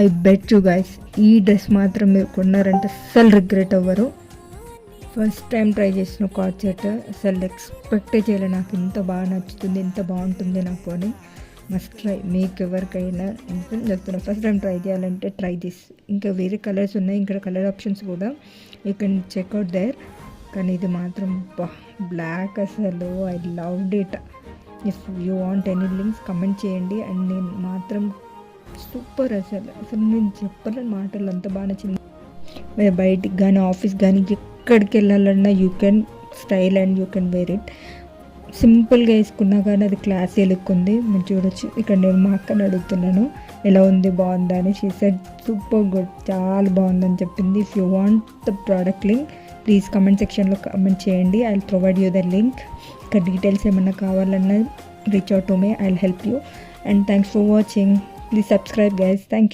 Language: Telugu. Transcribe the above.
ఐ బెట్ యూ గైస్ ఈ డ్రెస్ మాత్రం మీరు కొన్నారంటే అస్సలు రిగ్రెట్ అవ్వరు. ఫస్ట్ టైం ట్రై చేసిన కార్డ్ సెట్ అసలు ఎక్స్పెక్టే చేయలే నాకు ఇంత బాగా నచ్చుతుంది, ఇంత బాగుంటుంది నాకు అని. మస్ట్ ట్రై, మీకు ఎవరికైనా చెప్తున్నా ఫస్ట్ టైం ట్రై చేయాలంటే ట్రై దిస్. ఇంకా వేరే కలర్స్ ఉన్నాయి, ఇంకా కలర్ ఆప్షన్స్ కూడా యూ కెన్ చెక్అవుట్ దేర్. కానీ ఇది మాత్రం బ్లాక్ అసలు I loved it. If you want any links comment చేయండి. అండ్ నేను మాత్రం సూపర్ అసలు నేను చెప్పలేని మాటలు, అంత బాగా నచ్చింది. మీరు బయటికి కానీ ఆఫీస్ కానీ ఎక్కడికి వెళ్ళాలన్నా you can style and you can wear it. సింపుల్గా వేసుకున్నా కానీ అది క్లాసీ లుక్ ఉంది. మీరు చూడొచ్చు. ఇక్కడ నేను మా అక్కని అడుగుతున్నాను ఎలా ఉంది, బాగుందా అని. షీ సెడ్ సూపర్ గుడ్, చాలా బాగుందని చెప్పింది. If you want the product link please comment సెక్షన్లో కమెంట్ చేయండి. I will provide you the link. ఇక్కడ డీటెయిల్స్ ఏమన్నా కావాలన్నా reach out to me, I will help you. And thanks for watching. Please subscribe guys. Thank you.